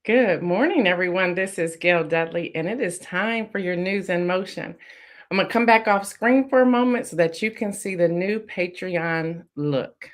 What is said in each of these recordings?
Good morning, everyone. This is Gail Dudley, and it is time for your news in motion. I'm going to come back off screen for a moment so that you can see the new Patreon look.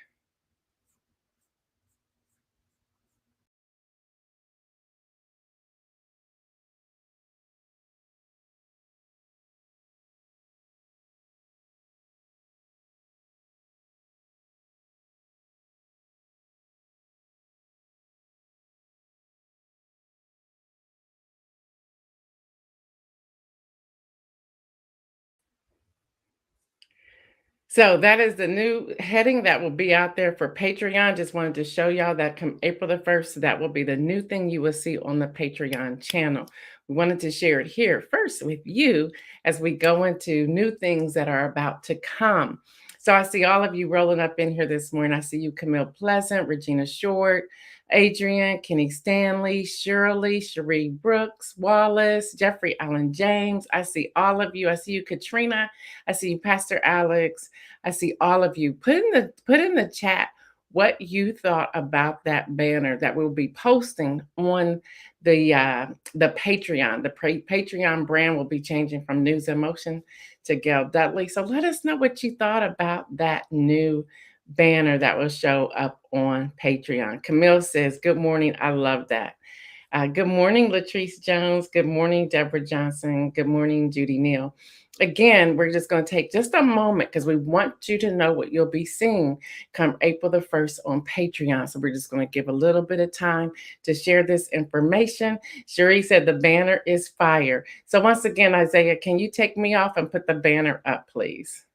So that is the new heading that will be out there for Patreon. Just wanted to show y'all that come April the 1st, that will be the new thing you will see on the Patreon channel. We wanted to share it here first with you as we go into new things that are about to come. So I see all of you rolling up in here this morning. I see you, Camille Pleasant, Regina Short, Adrian, Kenny Stanley, Shirley, Cherie Brooks, Wallace, Jeffrey Allen James. I see all of you. I see you, Katrina. I see you, Pastor Alex. I see all of you. Put in the chat what you thought about that banner that we'll be posting on the Patreon. The Patreon brand will be changing from News and Motion to Gail Dudley. So let us know what you thought about that new banner that will show up on Patreon. Camille says, "Good morning. I love that." Good morning, Latrice Jones. Good morning, Deborah Johnson. Good morning, Judy Neal. Again, we're just going to take just a moment because we want you to know what you'll be seeing come April the 1st on Patreon. So we're just going to give a little bit of time to share this information. Cherie said the banner is fire. So once again, Isaiah, can you take me off and put the banner up, please?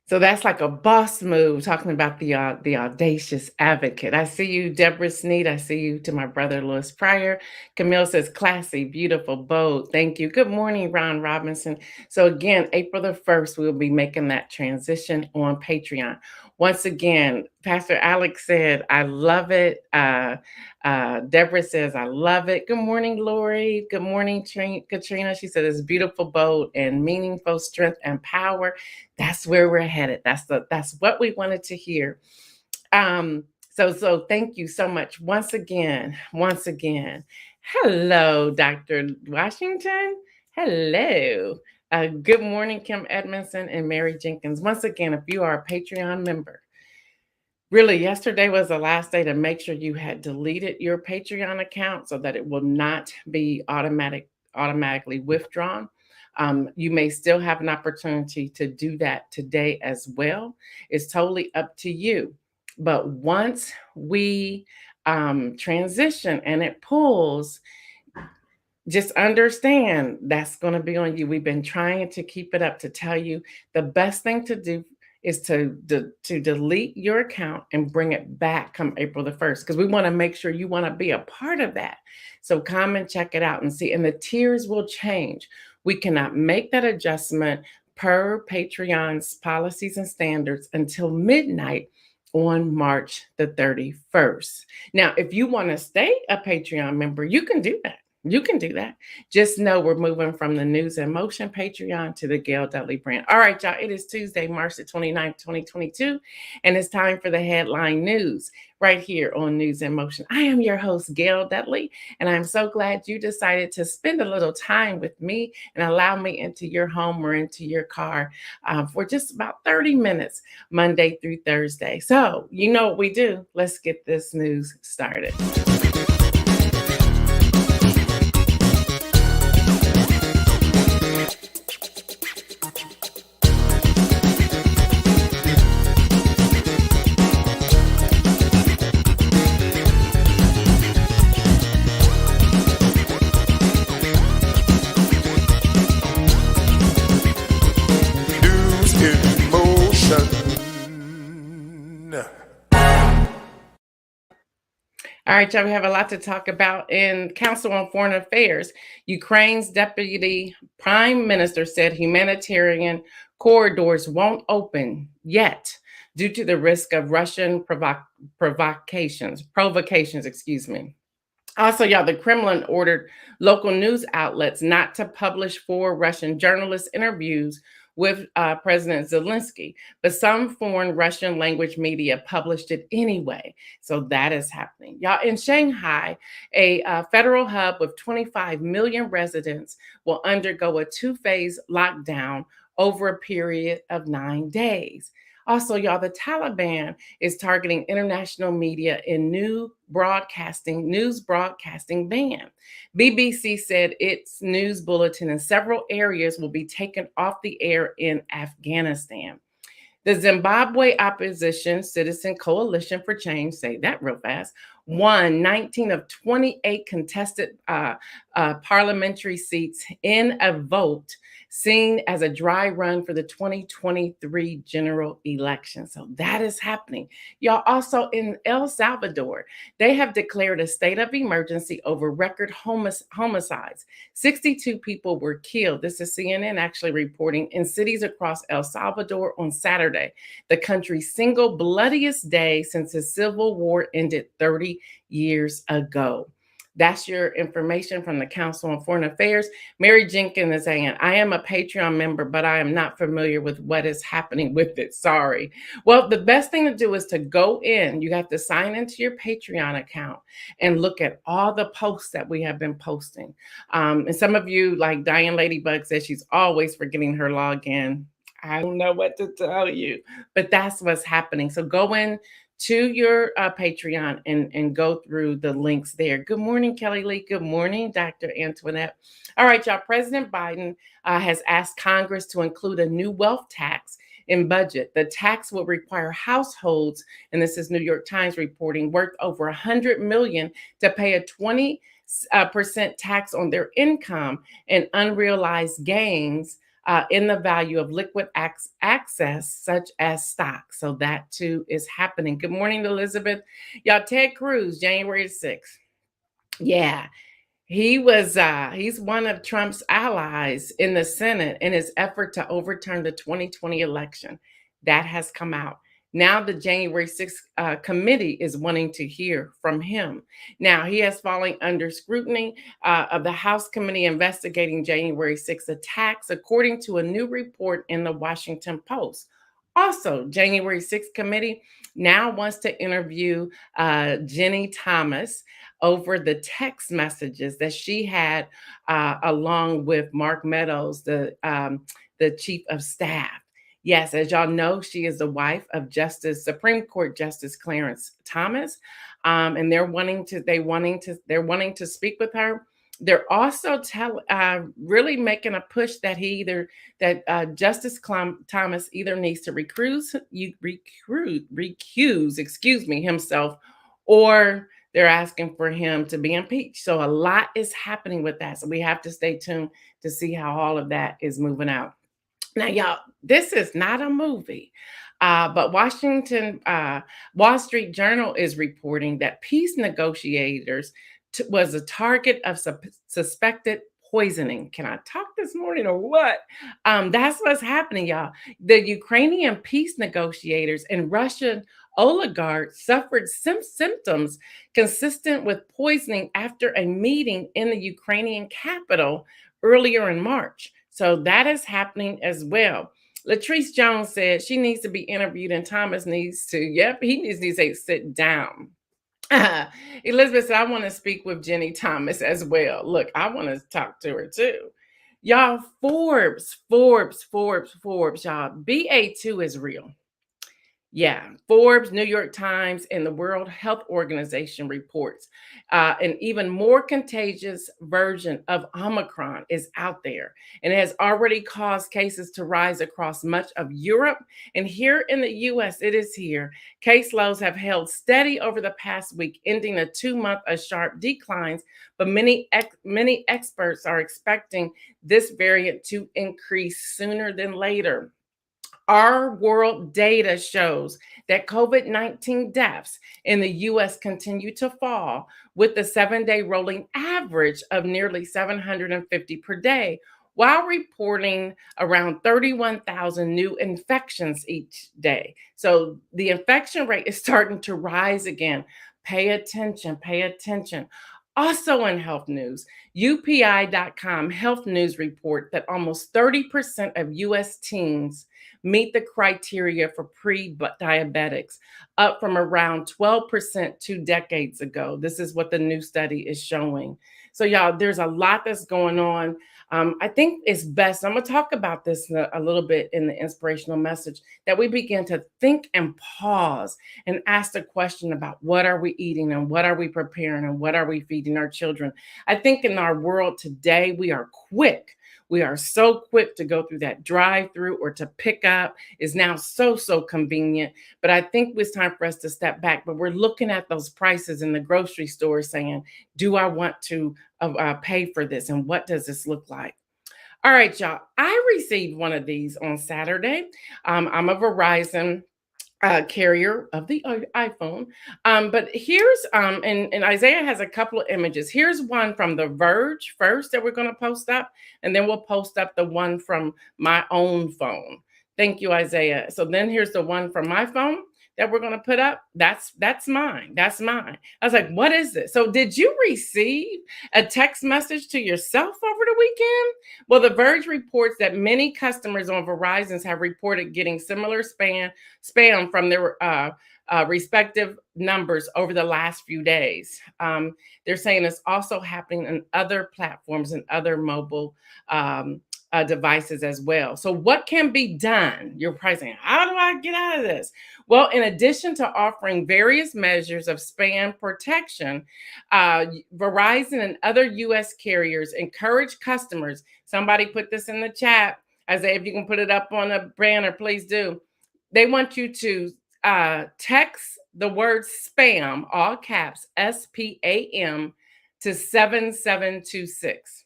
So that's like a boss move, talking about the audacious advocate. I see you, Deborah Sneed. I see you, to my brother, Louis Pryor. Camille says, classy, beautiful, bold. Thank you. Good morning, Ron Robinson. So again, April the 1st, we'll be making that transition on Patreon. Once again, Pastor Alex said, I love it. Deborah says, I love it. Good morning, Lori. Good morning, Katrina. She said, it's beautiful, bold, and meaningful, strength and power. That's where we're headed. That's what we wanted to hear. So thank you so much once again. Hello, Dr. Washington. Hello. Good morning, Kim Edmondson and Mary Jenkins. Once again, if you are a Patreon member, really, yesterday was the last day to make sure you had deleted your Patreon account so that it will not be automatically withdrawn. You may still have an opportunity to do that today as well. It's totally up to you. But once we transition and it pulls, just understand that's going to be on you. We've been trying to keep it up to tell you the best thing to do is to delete your account and bring it back come April the 1st, because we want to make sure you want to be a part of that. So come and check it out and see. And the tiers will change. We cannot make that adjustment per Patreon's policies and standards until midnight on March the 31st. Now, if you want to stay a Patreon member, you can do that. You can do that. Just know we're moving from the News in Motion Patreon to the Gail Dudley brand. All right, y'all. It is Tuesday, March the 29th, 2022, and it's time for the headline news right here on News in Motion. I am your host, Gail Dudley, and I'm so glad you decided to spend a little time with me and allow me into your home or into your car for just about 30 minutes, Monday through Thursday. So you know what we do. Let's get this news started. All right, y'all, we have a lot to talk about in Council on Foreign Affairs. Ukraine's deputy prime minister said humanitarian corridors won't open yet due to the risk of Russian provocations, excuse me. Also, y'all, the Kremlin ordered local news outlets not to publish four Russian journalists' interviews with President Zelensky, but some foreign Russian language media published it anyway. So that is happening. Y'all, in Shanghai, a federal hub with 25 million residents will undergo a two-phase lockdown over a period of 9 days. Also, y'all, the Taliban is targeting international media in news broadcasting ban. BBC said its news bulletin in several areas will be taken off the air in Afghanistan. The Zimbabwe Opposition Citizen Coalition for Change, say that real fast, won 19 of 28 contested parliamentary seats in a vote seen as a dry run for the 2023 general election. So that is happening. Y'all, also in El Salvador, they have declared a state of emergency over record homicides. 62 people were killed. This is CNN actually reporting in cities across El Salvador on Saturday, the country's single bloodiest day since the civil war ended 30 years ago. That's your information from the Council on Foreign Affairs. Mary Jenkins is saying, I am a Patreon member, but I am not familiar with what is happening with it. Sorry. Well, the best thing to do is to go in. You have to sign into your Patreon account and look at all the posts that we have been posting. And some of you, like Diane Ladybug, says she's always forgetting her login. I don't know what to tell you, but that's what's happening. So go in to your Patreon and go through the links there. Good morning, Kelly Lee. Good morning, Dr. Antoinette. All right, y'all. President Biden has asked Congress to include a new wealth tax in budget. The tax will require households, and this is New York Times reporting, worth over $100 million to pay a 20% tax on their income and unrealized gains in the value of liquid access, such as stock. So that too is happening. Good morning, Elizabeth. Y'all, Ted Cruz, January 6th. Yeah, he's one of Trump's allies in the Senate in his effort to overturn the 2020 election. That has come out. Now the January 6th committee is wanting to hear from him. Now he is falling under scrutiny of the House committee investigating January 6th attacks, according to a new report in the Washington Post. Also, January 6th committee now wants to interview Jenny Thomas over the text messages that she had along with Mark Meadows, the chief of staff. Yes, as y'all know, she is the wife of Supreme Court Justice Clarence Thomas, and they're wanting to speak with her. They're also really making a push that Justice Thomas either needs to recuse, himself, or they're asking for him to be impeached. So a lot is happening with that. So we have to stay tuned to see how all of that is moving out. Now, y'all, this is not a movie, but Wall Street Journal is reporting that peace negotiators was a target of suspected poisoning. Can I talk this morning or what? That's what's happening, y'all. The Ukrainian peace negotiators and Russian oligarchs suffered symptoms consistent with poisoning after a meeting in the Ukrainian capital earlier in March. So that is happening as well. Latrice Jones said she needs to be interviewed and Thomas needs to, he needs to say, sit down. Elizabeth said, I want to speak with Jenny Thomas as well. Look, I want to talk to her too. Y'all, Forbes, y'all, BA2 is real. Yeah, Forbes, New York Times, and the World Health Organization reports an even more contagious version of Omicron is out there, and it has already caused cases to rise across much of Europe. And here in the U.S., it is here. Case loads have held steady over the past week, ending a 2-month of sharp declines, but many experts are expecting this variant to increase sooner than later. Our world data shows that COVID-19 deaths in the U.S. continue to fall, with the 7-day rolling average of nearly 750 per day, while reporting around 31,000 new infections each day. So the infection rate is starting to rise again. Pay attention, pay attention. Also in health news, UPI.com health news report that almost 30% of US teens meet the criteria for pre-diabetics, up from around 12% 2 decades ago. This is what the new study is showing. So, y'all, there's a lot that's going on. I think it's best, I'm going to talk about this a little bit in the inspirational message, that we begin to think and pause and ask the question about what are we eating and what are we preparing and what are we feeding our children. I think in our world today, we are quick. We are so quick to go through that drive-through or to pick up is now so convenient. But I think it's time for us to step back. But we're looking at those prices in the grocery store saying, do I want to pay for this? And what does this look like? All right, y'all. I received one of these on Saturday. I'm a Verizon carrier of the iPhone. But here's, and Isaiah has a couple of images. Here's one from The Verge first that we're going to post up, and then we'll post up the one from my own phone. Thank you, Isaiah. So then here's the one from my phone that we're going to put up. That's mine. That's mine. I was like, what is this? So did you receive a text message to yourself over the weekend? Well, The Verge reports that many customers on Verizon's have reported getting similar spam from their respective numbers over the last few days. They're saying it's also happening in other platforms and other mobile devices as well. So what can be done? You're probably saying, how do I get out of this? Well, in addition to offering various measures of spam protection, Verizon and other U.S. carriers encourage customers. Somebody put this in the chat. Isaiah, if you can put it up on a banner, please do. They want you to text the word spam, all caps, SPAM, to 7726.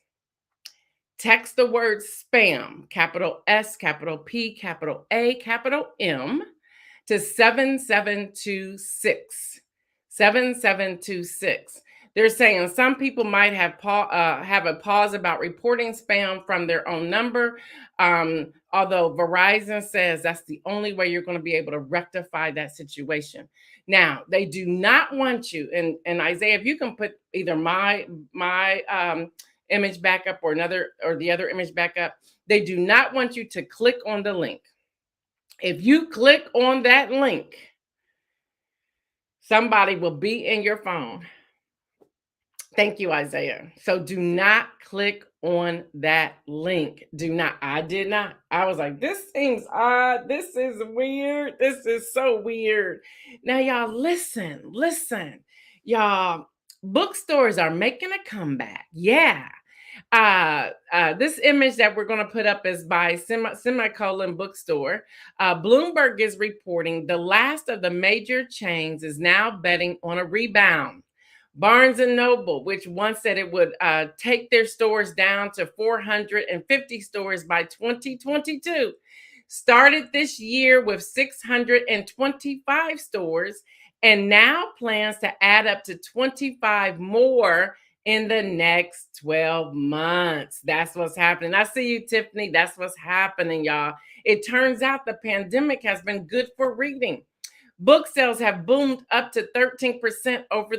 Text the word spam, capital S, capital P, capital A, capital M, to 7726. 7726. They're saying some people might have a pause about reporting spam from their own number, although Verizon says that's the only way you're going to be able to rectify that situation. Now, they do not want you, and Isaiah, if you can put either my image back up or the other image back up, they do not want you to click on the link. If you click on that link, somebody will be in your phone. Thank you, Isaiah. So do not click on that link. Do not. I did not. I was like, this seems odd. This is weird. This is so weird. Now, y'all, listen. Y'all, bookstores are making a comeback. Yeah. This image that we're going to put up is by Semicolon Bookstore. Bloomberg is reporting the last of the major chains is now betting on a rebound. Barnes & Noble, which once said it would take their stores down to 450 stores by 2022, started this year with 625 stores and now plans to add up to 25 more in the next 12 months. That's what's happening. I see you, Tiffany. That's what's happening, y'all. It turns out the pandemic has been good for reading. Book sales have boomed up to 13% over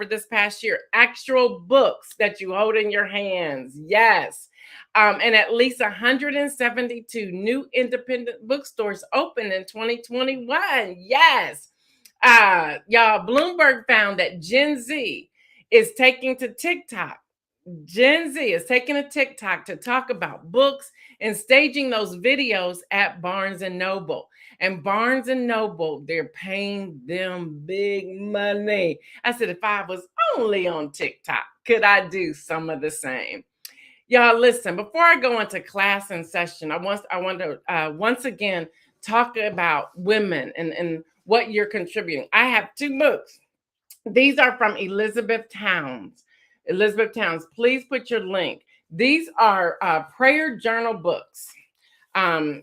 this past year. Actual books that you hold in your hands. Yes. And at least 172 new independent bookstores opened in 2021. Yes. Y'all, Bloomberg found that Gen Z is taking to TikTok. Gen Z is taking to TikTok to talk about books and staging those videos at Barnes & Noble. And Barnes & Noble, they're paying them big money. I said, if I was only on TikTok, could I do some of the same? Y'all, listen, before I go into class and session, I want to once again talk about women and what you're contributing. I have 2 books. These are from Elizabeth Towns. Elizabeth Towns, please put your link. These are prayer journal books.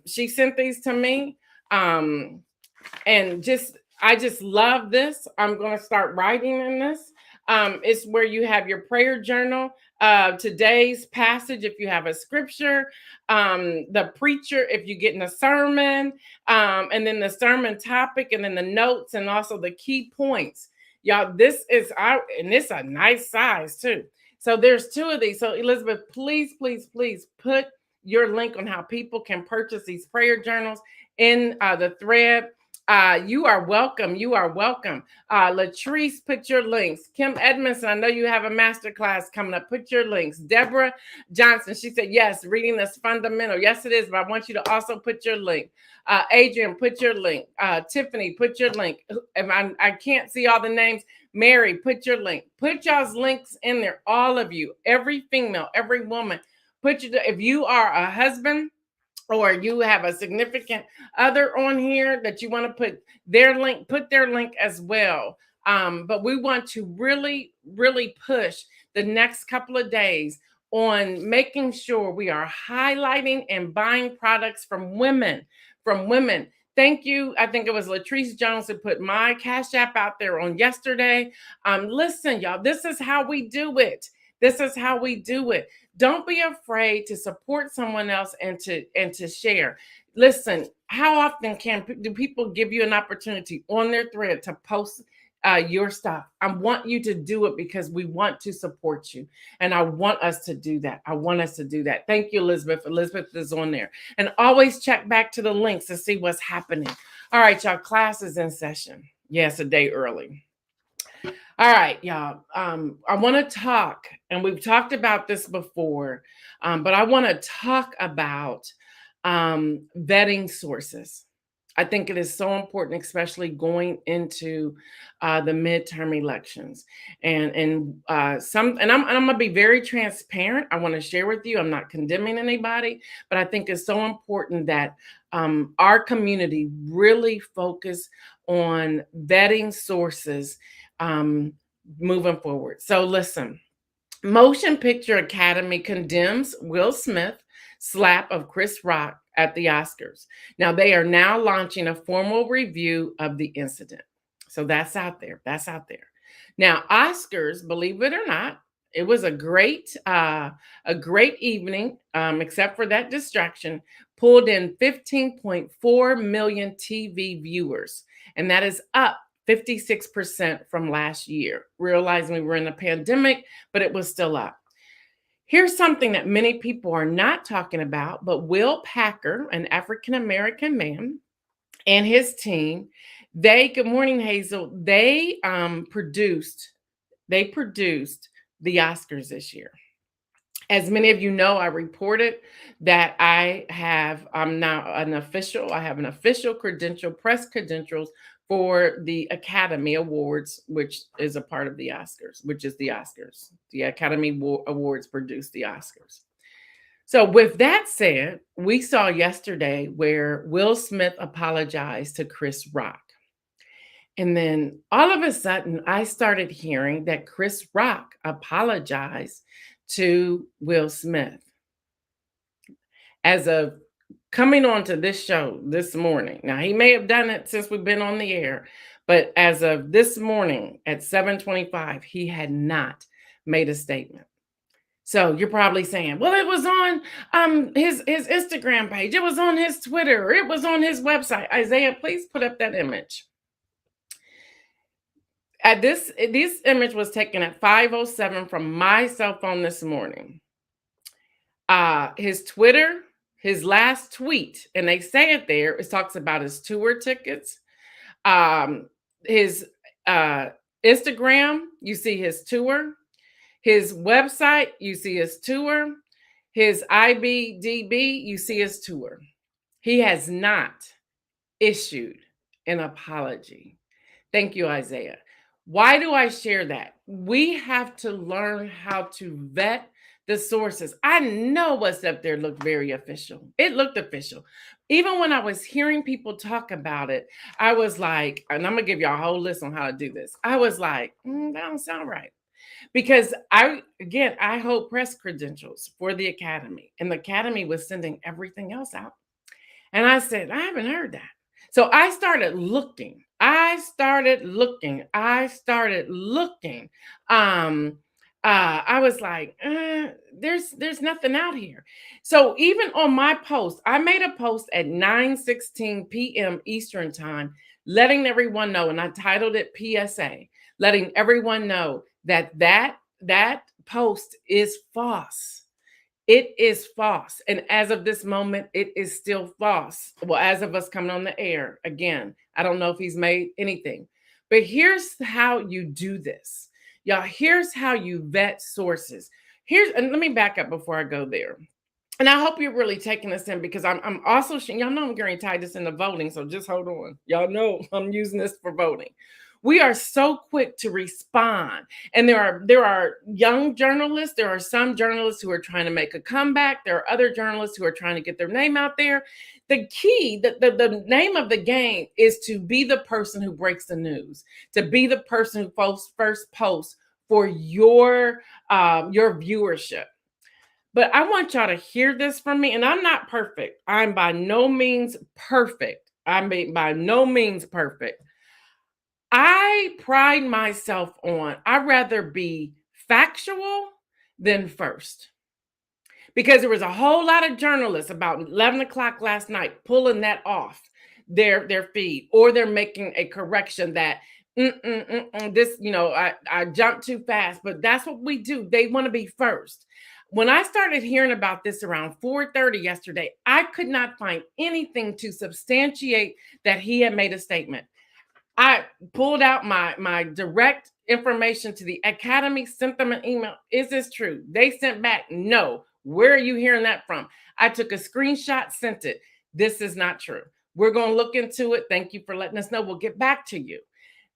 She sent these to me. And I just love this. I'm going to start writing in this. It's where you have your prayer journal, today's passage, if you have a scripture, the preacher, if you get in a sermon, and then the sermon topic, and then the notes, and also the key points. Y'all, this is our, and it's a nice size too. So there's two of these. So Elizabeth, please, please, please put your link on how people can purchase these prayer journals in the thread. You are welcome. You are welcome. Latrice, put your links. Kim Edmondson, I know you have a master class coming up. Put your links. Deborah Johnson, she said, yes, reading is fundamental. Yes, it is, but I want you to also put your link. Adrian, put your link. Tiffany, put your link. If I can't see all the names, Mary, put your link. Put y'all's links in there, all of you, every female, every woman. If you are a husband, or you have a significant other on here that you want to put their link as well. But we want to really, really push the next couple of days on making sure we are highlighting and buying products from women. Thank you. I think it was Latrice Jones who put my Cash App out there on yesterday. Listen, y'all, this is how we do it. This is how we do it. Don't be afraid to support someone else and to share. Listen, how often do people give you an opportunity on their thread to post your stuff? I want you to do it because we want to support you. And I want us to do that. Thank you, Elizabeth. Elizabeth is on there. And always check back to the links to see what's happening. All right, y'all, class is in session. Yes, a day early. All right, y'all. I want to talk, and we've talked about this before, but I want to talk about vetting sources. I think it is so important, especially going into the midterm elections. And I'm gonna be very transparent. I want to share with you. I'm not condemning anybody, but I think it's so important that our community really focus on vetting sources moving forward. So listen, Motion Picture Academy condemns Will Smith slap of Chris Rock at the Oscars. Now they are now launching a formal review of the incident. So that's out there. Now, Oscars, believe it or not, it was a great evening, except for that distraction, pulled in 15.4 million TV viewers, and that is up 56% from last year, realizing we were in a pandemic, but it was still up. Here's something that many people are not talking about, but Will Packer, an African-American man, and his team, good morning, Hazel, they produced the Oscars this year. As many of you know, I reported that I'm now an official, I have an official credential, press credentials for the Academy Awards, which is a part of the Oscars, The Academy Awards produce the Oscars. So with that said, we saw yesterday where Will Smith apologized to Chris Rock. And then all of a sudden, I started hearing that Chris Rock apologized to Will Smith. As of coming on to this show this morning, now he may have done it since we've been on the air, but as of this morning at 7:25, he had not made a statement. So you're probably saying, well, it was on his Instagram page, it was on his Twitter, it was on his website. Isaiah, please put up that image. This image was taken at 5:07 from my cell phone this morning. His Twitter, his last tweet, and they say it there, it talks about his tour tickets. His Instagram, you see his tour. His website, you see his tour. His IBDB, you see his tour. He has not issued an apology. Thank you, Isaiah. Why do I share that? We have to learn how to vet the sources. I know what's up there looked very official. It looked official. Even when I was hearing people talk about it, I was like, and I'm going to give you a whole list on how to do this. I was like, that don't sound right. Because I hold press credentials for the Academy, and the Academy was sending everything else out. And I said, I haven't heard that. So I started looking. I I started looking. Um, I was like, there's nothing out here. So even on my post, I made a post at 9:16 p.m. Eastern time, letting everyone know, and I titled it PSA, letting everyone know that that post is false. It is false. And as of this moment, it is still false. Well, as of us coming on the air, again, I don't know if he's made anything. But here's how you do this. Y'all, here's how you vet sources. And let me back up before I go there. And I hope you're really taking this in because I'm also, y'all know I'm going to tie this into voting. So just hold on. Y'all know I'm using this for voting. We are so quick to respond. And there are young journalists. There are some journalists who are trying to make a comeback. There are other journalists who are trying to get their name out there. The key, the name of the game is to be the person who breaks the news, to be the person who first posts for your viewership. But I want y'all to hear this from me. And I'm not perfect. I'm by no means perfect. By no means perfect. I pride myself on, I'd rather be factual than first. Because there was a whole lot of journalists about 11 o'clock last night pulling that off their feed, or they're making a correction that this, I jumped too fast, but that's what we do. They want to be first. When I started hearing about this around 4:30 yesterday, I could not find anything to substantiate that he had made a statement. I pulled out my direct information to the academy, sent them an email. Is this true? They sent back, no. Where are you hearing that from? I took a screenshot, sent it. This is not true. We're going to look into it. Thank you for letting us know. We'll get back to you.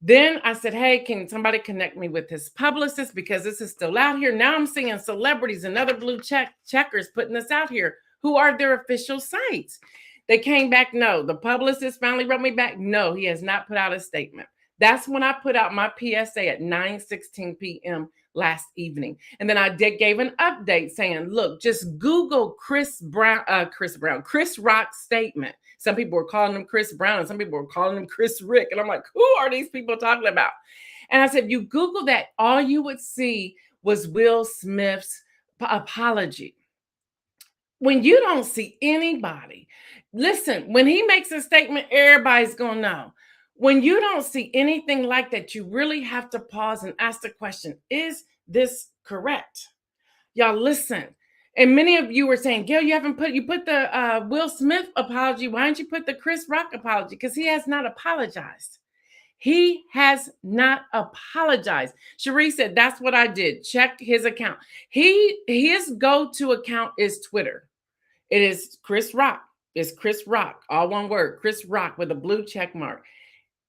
Then I said, hey, can somebody connect me with his publicist? Because this is still out here. Now I'm seeing celebrities and other blue checkers putting this out here. Who are their official sites? They came back, no. The publicist finally wrote me back, no, he has not put out a statement. That's when I put out my PSA at 9:16 p.m. last evening. And then I gave an update saying, look, just Google Chris Rock's statement. Some people were calling him Chris Brown and some people were calling him Chris Rick. And I'm like, who are these people talking about? And I said, if you Google that, all you would see was Will Smith's apology. When you don't see anybody, listen, when he makes a statement, everybody's going to know. When you don't see anything like that, you really have to pause and ask the question, is this correct? Y'all listen. And many of you were saying, Gail, you put the Will Smith apology. Why didn't you put the Chris Rock apology? Because he has not apologized. He has not apologized. Cherie said, that's what I did. Check his account. His go-to account is Twitter. It is Chris Rock. It's Chris Rock, all one word, Chris Rock with a blue check mark.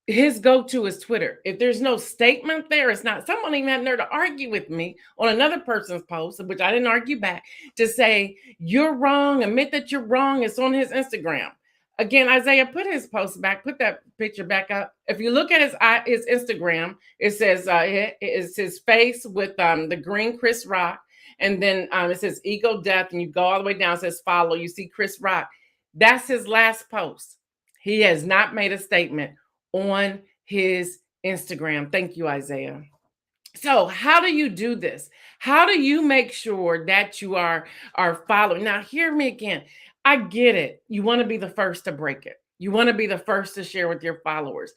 His go-to is Twitter. If there's no statement there, it's not. Someone even had there to argue with me on another person's post, which I didn't argue back, to say, you're wrong, admit that you're wrong. It's on his Instagram. Again, Isaiah, put his post back, put that picture back up. If you look at his Instagram, it says it's his face with the green Chris Rock. And then it says ego death, and you go all the way down, it says follow. You see Chris Rock. That's his last post. He has not made a statement on his Instagram. Thank you, Isaiah. So how do you do this? How do you make sure that you are following? Now, hear me again. I get it. You want to be the first to break it. You want to be the first to share with your followers.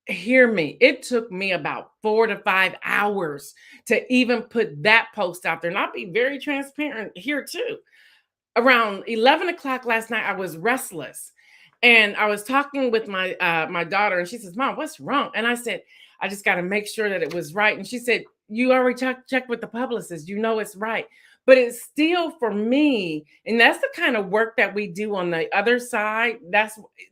Hear me. It took me about 4 to 5 hours to even put that post out there. And I'll be very transparent here too. Around 11 o'clock last night, I was restless. And I was talking with my my daughter, and she says, Mom, what's wrong? And I said, I just got to make sure that it was right. And she said, you already checked with the publicist. You know it's right. But it's still for me, and that's the kind of work that we do on the other side.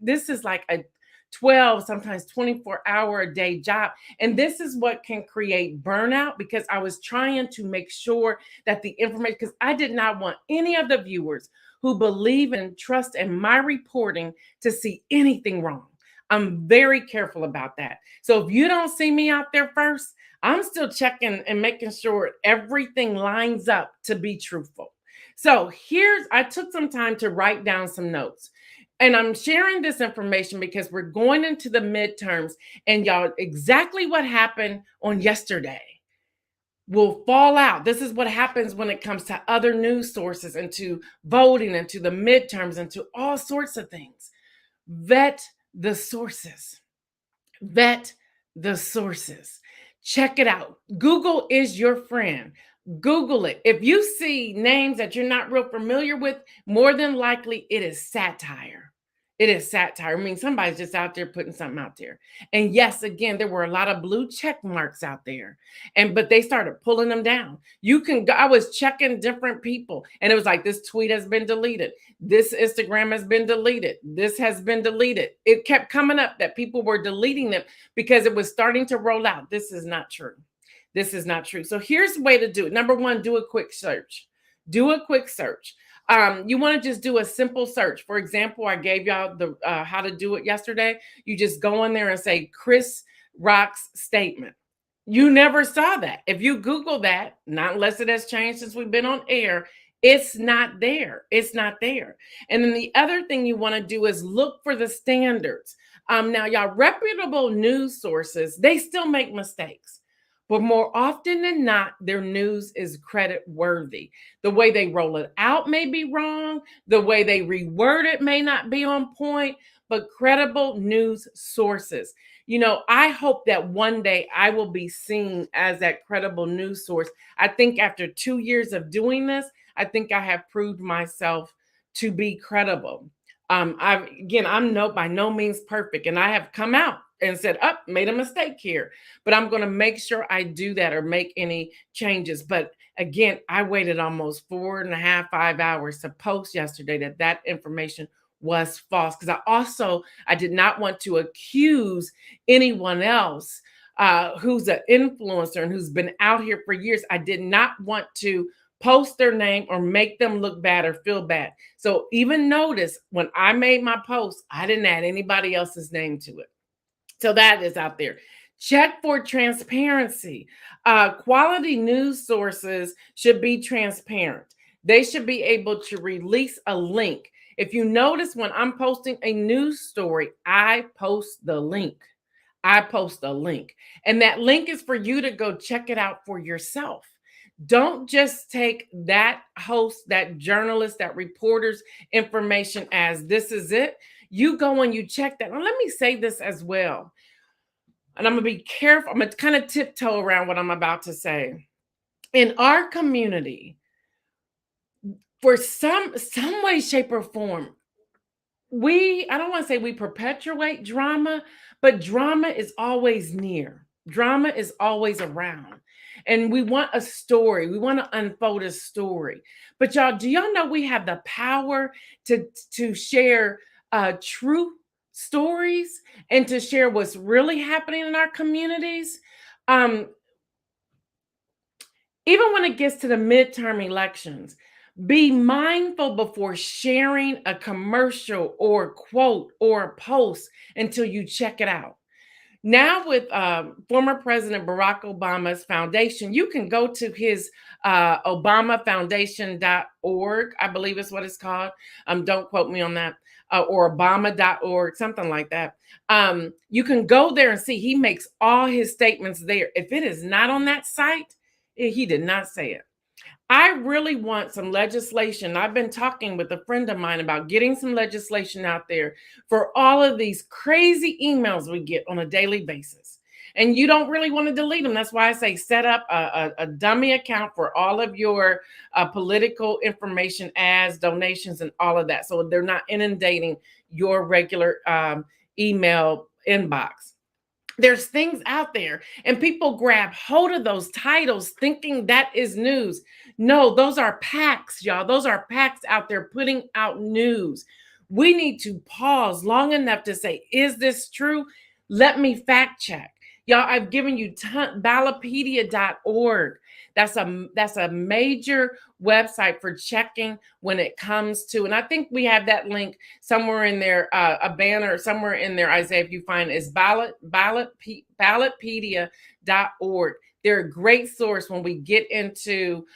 This is like a 12, sometimes 24-hour a day job. And this is what can create burnout, because I was trying to make sure that the information, because I did not want any of the viewers who believe and trust in my reporting to see anything wrong. I'm very careful about that. So if you don't see me out there first, I'm still checking and making sure everything lines up to be truthful. So I took some time to write down some notes. And I'm sharing this information because we're going into the midterms, and y'all, exactly what happened on yesterday will fall out. This is what happens when it comes to other news sources and to voting and to the midterms and to all sorts of things. Vet the sources. Vet the sources. Check it out. Google is your friend. Google it. If you see names that you're not real familiar with, more than likely it is satire. It is satire. I mean, somebody's just out there putting something out there. And yes, again, there were a lot of blue check marks out there. But they started pulling them down. You can go, I was checking different people, and it was like, this tweet has been deleted. This Instagram has been deleted. This has been deleted. It kept coming up that people were deleting them because it was starting to roll out. This is not true. This is not true. So here's the way to do it. Number one, do a quick search. Do a quick search. You want to just do a simple search. For example, I gave y'all the how to do it yesterday. You just go in there and say Chris Rock's statement. You never saw that. If you Google that, not unless it has changed since we've been on air, it's not there. It's not there. And then the other thing you want to do is look for the standards. Now, y'all, reputable news sources, they still make mistakes. But more often than not, their news is credit worthy. The way they roll it out may be wrong. The way they reword it may not be on point, but credible news sources. You know, I hope that one day I will be seen as that credible news source. I think after 2 years of doing this, I think I have proved myself to be credible. I'm by no means perfect, and I have come out and said, made a mistake here, but I'm going to make sure I do that or make any changes. But again, I waited almost 4.5, 5 hours to post yesterday that information was false, because I did not want to accuse anyone else who's an influencer and who's been out here for years. I did not want to post their name or make them look bad or feel bad. So even notice when I made my post, I didn't add anybody else's name to it. So that is out there. Check for transparency. Quality news sources should be transparent. They should be able to release a link. If you notice, when I'm posting a news story, I post the link. I post a link. And that link is for you to go check it out for yourself. Don't just take that host, that journalist, that reporter's information as this is it. You go and you check that. Now, let me say this as well. And I'm going to be careful. I'm going to kind of tiptoe around what I'm about to say. In our community, for some way, shape, or form, I don't want to say we perpetuate drama, but drama is always near. Drama is always around. And we want a story. We want to unfold a story. But y'all, do y'all know we have the power to share true stories and to share what's really happening in our communities? Even when it gets to the midterm elections, be mindful before sharing a commercial or a quote or a post until you check it out. Now with former President Barack Obama's foundation, you can go to his obamafoundation.org, I believe is what it's called. Don't quote me on that. Or obama.org, something like that. You can go there and see he makes all his statements there. If it is not on that site, he did not say it. I really want some legislation. I've been talking with a friend of mine about getting some legislation out there for all of these crazy emails we get on a daily basis. And you don't really want to delete them. That's why I say set up a dummy account for all of your political information, ads, donations, and all of that. So they're not inundating your regular email inbox. There's things out there, and people grab hold of those titles thinking that is news. No, those are PACs, y'all. Those are PACs out there putting out news. We need to pause long enough to say, is this true? Let me fact check. Y'all, I've given you Ballotpedia.org. That's a major website for checking when it comes to, and I think we have that link somewhere in there, a banner somewhere in there, Isaiah, if you find it, is Ballotpedia.org. They're a great source when we get into,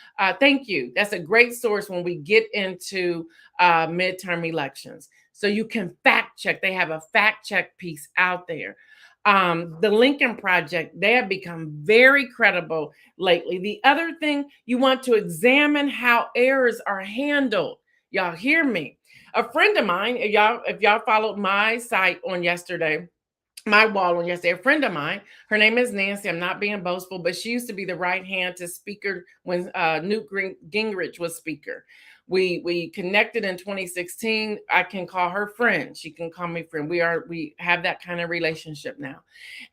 thank you. That's a great source when we get into midterm elections. so you can fact check. They have a fact check piece out there. The Lincoln Project, they have become very credible lately. The other thing, you want to examine how errors are handled. Y'all hear me? A friend of mine, if y'all followed my site on yesterday, my wall on yesterday, a friend of mine, her name is Nancy. I'm not being boastful, but she used to be the right hand to speaker when Newt Gingrich was speaker. We connected in 2016. I can call her friend. She can call me friend. We have that kind of relationship now.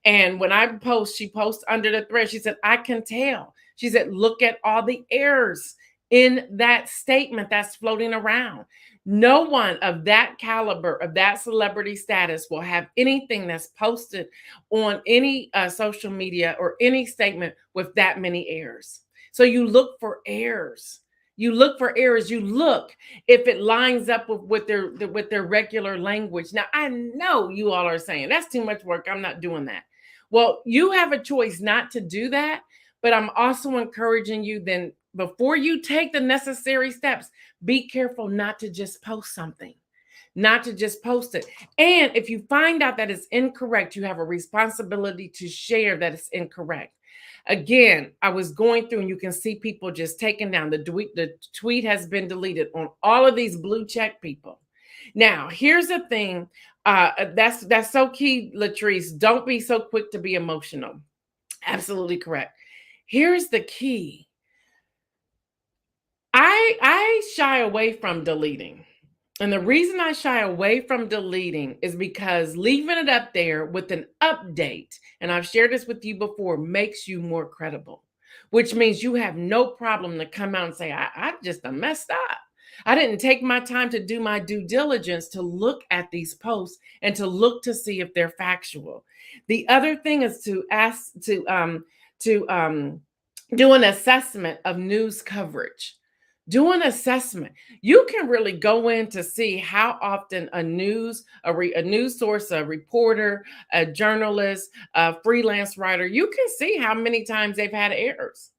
And when I post, she posts under the thread. She said, I can tell. She said, look at all the errors in that statement that's floating around. No one of that caliber, of that celebrity status, will have anything that's posted on any social media or any statement with that many errors. So you look for errors. You look for errors. You look if it lines up with their regular language. Now, I know you all are saying that's too much work. I'm not doing that. Well, you have a choice not to do that, but I'm also encouraging you then, before you take the necessary steps, be careful not to just post something, not to just post it. And if you find out that it's incorrect, you have a responsibility to share that it's incorrect. Again, I was going through and you can see people just taking down the tweet has been deleted on all of these blue check people. Now, here's the thing. That's so key, Latrice. Don't be so quick to be emotional. Absolutely correct. Here's the key. I shy away from deleting. And the reason I shy away from deleting is because leaving it up there with an update, and I've shared this with you before, makes you more credible, which means you have no problem to come out and say, I just messed up. I didn't take my time to do my due diligence to look at these posts and to look to see if they're factual. The other thing is to ask to do an assessment of news coverage. Do an assessment. You can really go in to see how often a news source, a reporter, a journalist, a freelance writer, you can see how many times they've had errors.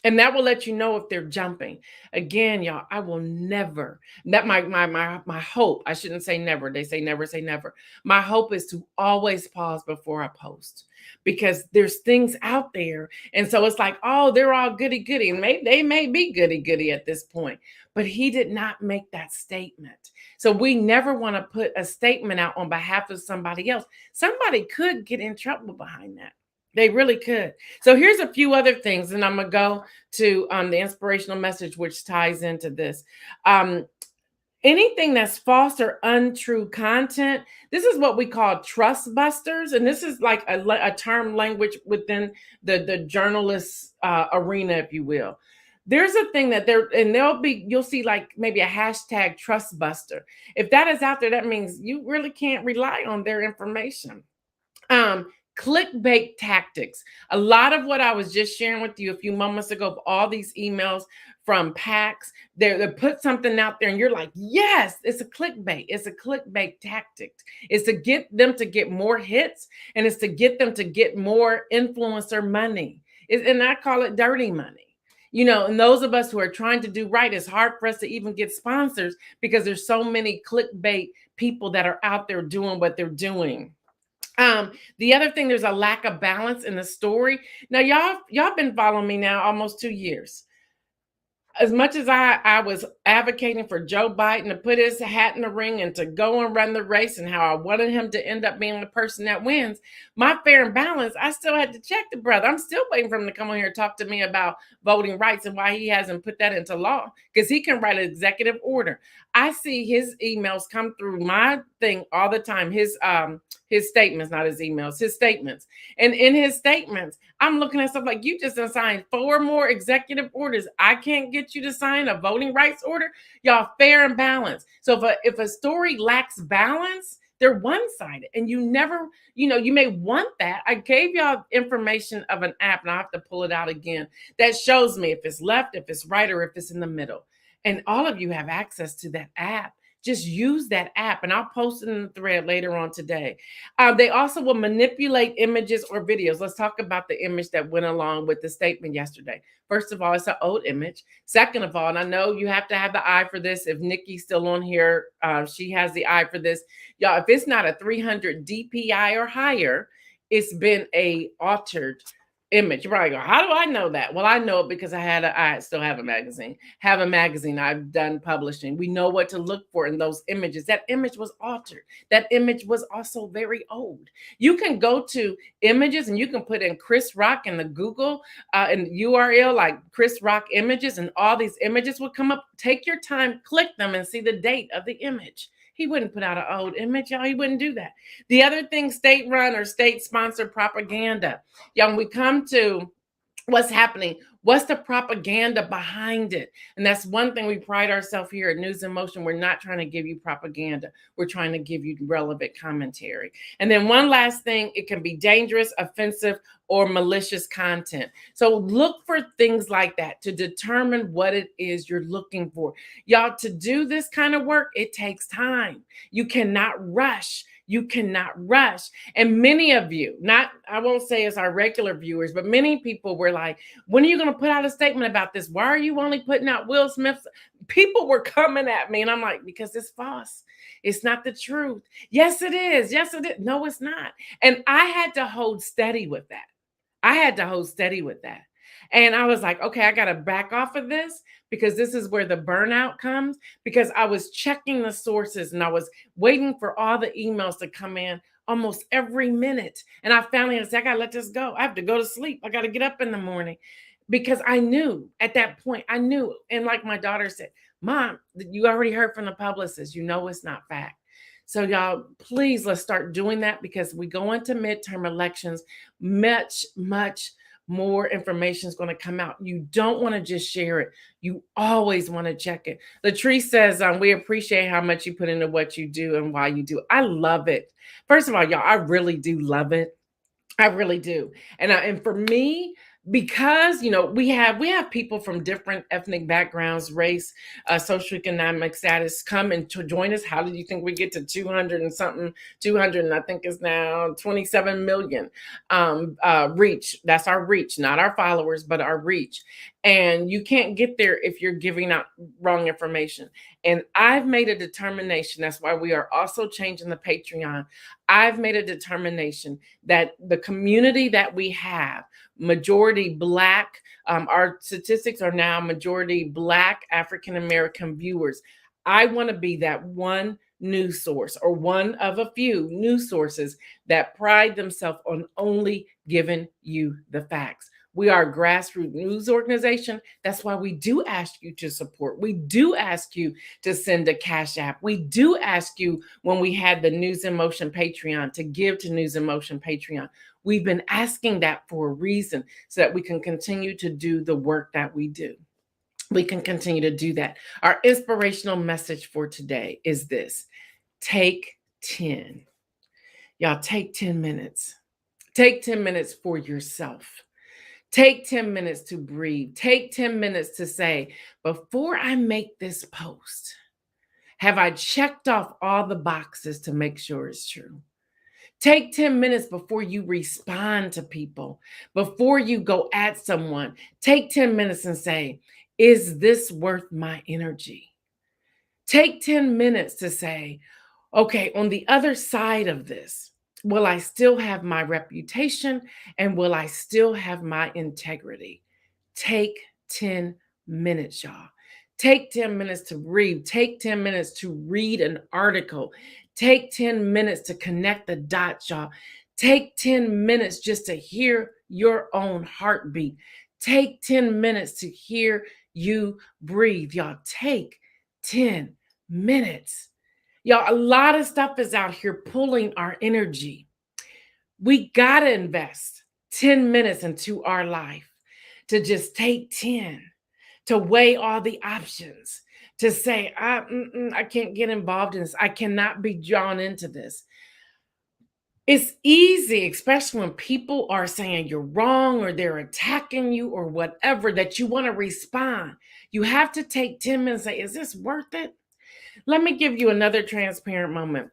And that will let you know if they're jumping. Again, y'all, I will never, that my hope, I shouldn't say never. They say never, say never. My hope is to always pause before I post, because there's things out there. And so it's like, oh, they're all goody goody. And they may be goody goody at this point, but he did not make that statement. So we never want to put a statement out on behalf of somebody else. Somebody could get in trouble behind that. They really could. So here's a few other things, and I'm going to go to the inspirational message, which ties into this. Anything that's false or untrue content, this is what we call Trustbusters. And this is like a term language within the journalist arena, if you will. There's a thing that you'll see like maybe a hashtag Trustbuster. If that is out there, that means you really can't rely on their information. Clickbait tactics. A lot of what I was just sharing with you a few moments ago, of all these emails from PACs, they put something out there and you're like, yes, it's a clickbait. It's a clickbait tactic. It's to get them to get more hits, and it's to get them to get more influencer money. And I call it dirty money. You know, and those of us who are trying to do right, it's hard for us to even get sponsors because there's so many clickbait people that are out there doing what they're doing. The other thing, there's a lack of balance in the story. Now, y'all been following me now almost 2 years. As much as I was advocating for Joe Biden to put his hat in the ring and to go and run the race, and how I wanted him to end up being the person that wins, my fair and balance, I still had to check the brother. I'm still waiting for him to come on here and talk to me about voting rights and why he hasn't put that into law, because he can write an executive order. I see his emails come through my thing all the time. His statements, not his emails, his statements. And in his statements, I'm looking at stuff like, you just signed 4 more executive orders. I can't get you to sign a voting rights order. Y'all, fair and balanced. So if a story lacks balance, they're one-sided, and you never, you may want that. I gave y'all information of an app, and I have to pull it out again, that shows me if it's left, if it's right, or if it's in the middle. And all of you have access to that app. Just use that app, and I'll post it in the thread later on today. They also will manipulate images or videos. Let's talk about the image that went along with the statement yesterday. First of all, it's an old image. Second of all, and I know you have to have the eye for this. If Nikki's still on here, she has the eye for this. Y'all, if it's not a 300 DPI or higher, it's been a altered image. You probably go, how do I know that? Well, I know it because I still have a magazine. I've done publishing. We know what to look for in those images. That image was altered. That image was also very old. You can go to images and you can put in Chris Rock in the Google and URL like Chris Rock images, and all these images will come up. Take your time, click them, and see the date of the image. He wouldn't put out an old image, y'all. He wouldn't do that. The other thing, state-run or state-sponsored propaganda. Y'all, when we come to what's happening, what's the propaganda behind it? And that's one thing we pride ourselves here at News in Motion. We're not trying to give you propaganda. We're trying to give you relevant commentary. And then one last thing, it can be dangerous, offensive, or malicious content. So look for things like that to determine what it is you're looking for. Y'all, to do this kind of work, it takes time. You cannot rush. You cannot rush. And many of you, I won't say it's our regular viewers, but many people were like, when are you going to put out a statement about this? Why are you only putting out Will Smith's? People were coming at me and I'm like, because it's false. It's not the truth. Yes, it is. Yes, it is. No, it's not. And I had to hold steady with that. And I was like, okay, I got to back off of this because this is where the burnout comes, because I was checking the sources and I was waiting for all the emails to come in almost every minute. And I finally said, I got to let this go. I have to go to sleep. I got to get up in the morning because I knew at that point, And like my daughter said, Mom, you already heard from the publicist. You know it's not fact. So y'all, please, let's start doing that because we go into midterm elections, much more information is going to come out. You don't want to just share it. You always want to check it. Latrice says, we appreciate how much you put into what you do and why you do. I love it. First of all, y'all, I really do love it. I really do. And for me, because we have people from different ethnic backgrounds, race, socioeconomic status come and to join us. How did you think we get to 200 and something? 200 and I think is now 27 million reach. That's our reach, not our followers, but our reach. And you can't get there if you're giving out wrong information. And I've made a determination. That's why we are also changing the Patreon. I've made a determination that the community that we have, majority Black, our statistics are now majority Black African-American viewers. I want to be that one news source or one of a few news sources that pride themselves on only giving you the facts. We are a grassroots news organization. That's why we do ask you to support. We do ask you to send a Cash App. We do ask you when we had the News in Motion Patreon to give to News in Motion Patreon. We've been asking that for a reason so that we can continue to do the work that we do. We can continue to do that. Our inspirational message for today is this: take 10. Y'all, take 10 minutes. Take 10 minutes for yourself. Take 10 minutes to breathe. Take 10 minutes to say, before I make this post, have I checked off all the boxes to make sure it's true? Take 10 minutes before you respond to people, before you go at someone. Take 10 minutes and say, is this worth my energy? Take 10 minutes to say, okay, on the other side of this, will I still have my reputation and will I still have my integrity? Take 10 minutes, y'all. Take 10 minutes to breathe. Take 10 minutes to read an article. Take 10 minutes to connect the dots, y'all. Take 10 minutes just to hear your own heartbeat. Take 10 minutes to hear you breathe, y'all. Take 10 minutes. Y'all, a lot of stuff is out here pulling our energy. We got to invest 10 minutes into our life to just take 10, to weigh all the options, to say, I can't get involved in this. I cannot be drawn into this. It's easy, especially when people are saying you're wrong or they're attacking you or whatever, that you want to respond. You have to take 10 minutes and say, is this worth it? Let me give you another transparent moment.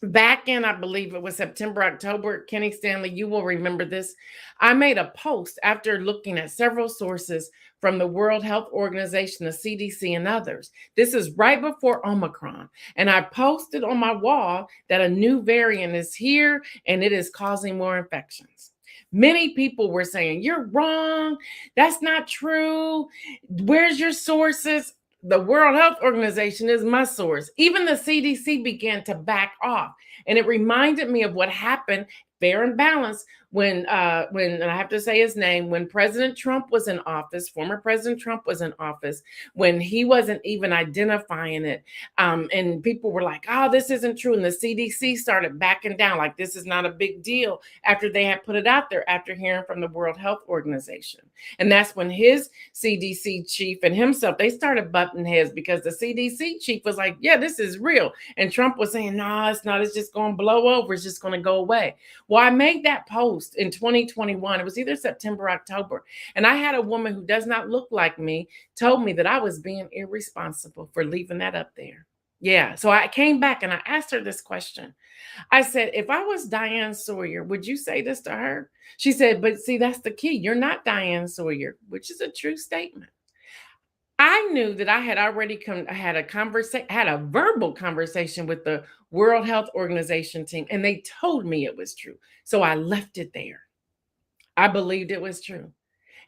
Back in, I believe it was September, October, Kenny Stanley, you will remember this. I made a post after looking at several sources from the World Health Organization, the CDC, and others. This is right before Omicron. And I posted on my wall that a new variant is here and it is causing more infections. Many people were saying, "You're wrong. That's not true. Where's your sources?" The World Health Organization is my source. Even the CDC began to back off. And it reminded me of what happened, fair and balanced, when and I have to say his name, when President Trump was in office, former President Trump was in office, when he wasn't even identifying it. And people were like, "Oh, this isn't true." And the CDC started backing down, like this is not a big deal, after they had put it out there, after hearing from the World Health Organization. And that's when his CDC chief and himself, they started butting heads, because the CDC chief was like, "Yeah, this is real." And Trump was saying, "No, it's not. It's just going to blow over. It's just going to go away." Well, I made that post in 2021. It was either September or October. And I had a woman who does not look like me told me that I was being irresponsible for leaving that up there. Yeah. So I came back and I asked her this question. I said, "If I was Diane Sawyer, would you say this to her?" She said, "But see, that's the key. You're not Diane Sawyer," which is a true statement. I knew that I had already had a verbal conversation with the World Health Organization team, and they told me it was true. So I left it there. I believed it was true.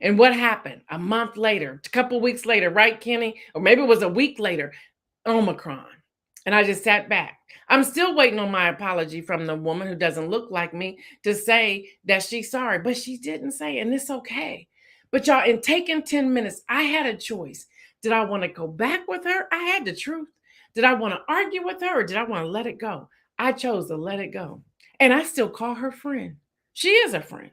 And what happened? A month later, a couple weeks later, right, Kenny? Or maybe it was a week later, Omicron. And I just sat back. I'm still waiting on my apology from the woman who doesn't look like me to say that she's sorry, but she didn't say it, and it's okay. But y'all, in taking 10 minutes, I had a choice. Did I want to go back with her? I had the truth. Did I want to argue with her, or did I want to let it go? I chose to let it go. And I still call her friend. She is a friend.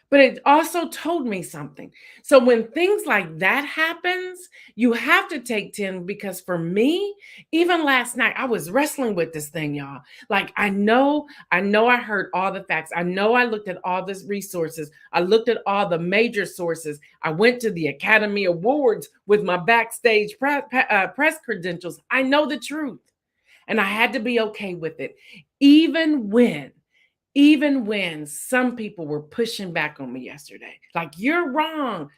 But it also told me something. So when things like that happens, you have to take 10, because for me, even last night, I was wrestling with this thing, y'all. Like I heard all the facts. I know I looked at all the resources. I looked at all the major sources. I went to the Academy Awards with my backstage press credentials. I know the truth. And I had to be okay with it. Even when some people were pushing back on me yesterday, like, "You're wrong."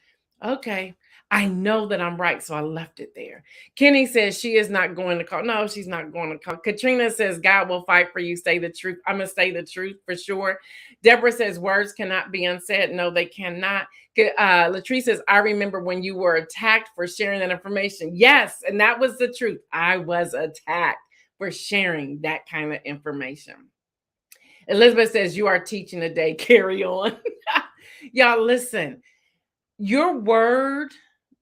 Okay, I know that I'm right, so I left it there. Kenny says she is not going to call. No, she's not going to call. Katrina says, "God will fight for you. Say the truth." I'm going to say the truth for sure. Deborah says, "Words cannot be unsaid." No, they cannot. Latrice says, "I remember when you were attacked for sharing that information." Yes, and that was the truth. I was attacked for sharing that kind of information. Elizabeth says, "You are teaching today. Carry on." Y'all, listen. Your word,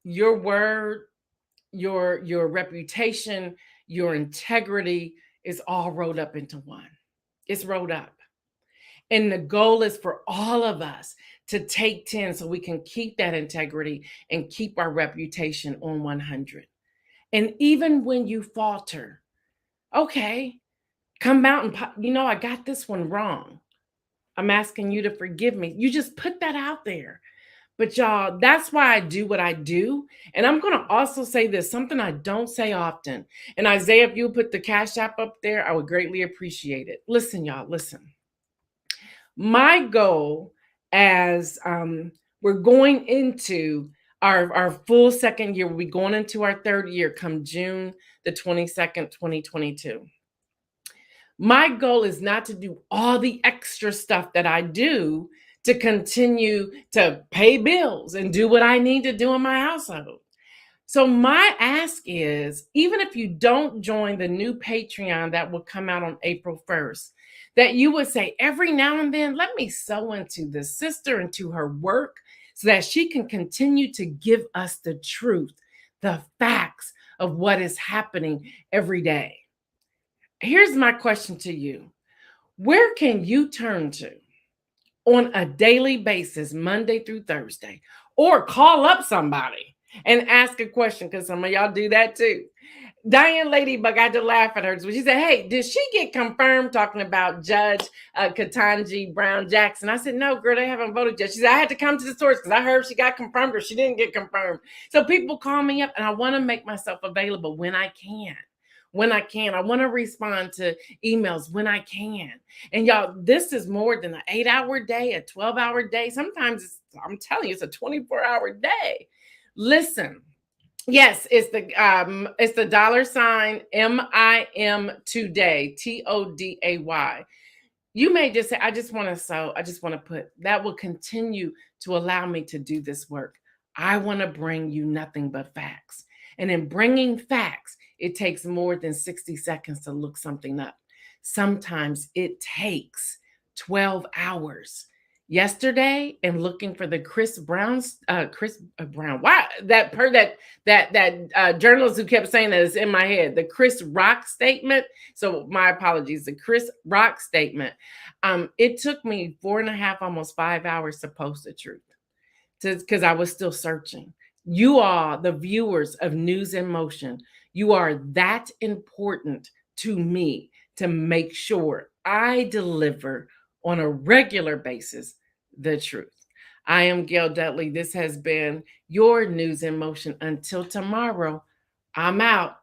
your word, your reputation, your integrity is all rolled up into one. It's rolled up. And the goal is for all of us to take 10 so we can keep that integrity and keep our reputation on 100. And even when you falter, okay, come out and, I got this one wrong. I'm asking you to forgive me. You just put that out there. But y'all, that's why I do what I do. And I'm going to also say this, something I don't say often. And Isaiah, if you put the Cash App up there, I would greatly appreciate it. Listen, y'all, listen. My goal as we're going into our full second year, we'll be going into our third year come June the 22nd, 2022. My goal is not to do all the extra stuff that I do to continue to pay bills and do what I need to do in my household. So my ask is, even if you don't join the new Patreon that will come out on April 1st, that you would say every now and then, let me sow into this sister, into her work, so that she can continue to give us the truth, the facts of what is happening every day. Here's my question to you. Where can you turn to on a daily basis, Monday through Thursday, or call up somebody and ask a question? Because some of y'all do that too. Diane Ladybug, I had to laugh at her. She said, "Hey, did she get confirmed?" Talking about Judge Ketanji Brown Jackson. I said, "No, girl, they haven't voted yet." She said, "I had to come to the source because I heard she got confirmed or she didn't get confirmed." So people call me up, and I want to make myself available when I can. when I can. I want to respond to emails when I can. And y'all, this is more than an 8-hour day, a 12-hour day. Sometimes I'm telling you, it's a 24-hour day. Listen. Yes, it's the $MIM today, TODAY. You may just say, I just want to sow. I just want to put that will continue to allow me to do this work. I want to bring you nothing but facts. And in bringing facts, it takes more than 60 seconds to look something up. Sometimes it takes 12 hours. Yesterday, and looking for the Chris Brown. Why that journalist who kept saying that is in my head. The Chris Rock statement. So my apologies. The Chris Rock statement. It took me 4.5, almost 5 hours to post the truth, because I was still searching. You are the viewers of News in Motion. You are that important to me to make sure I deliver on a regular basis the truth. I am Gail Dudley. This has been your News in Motion. Until tomorrow, I'm out.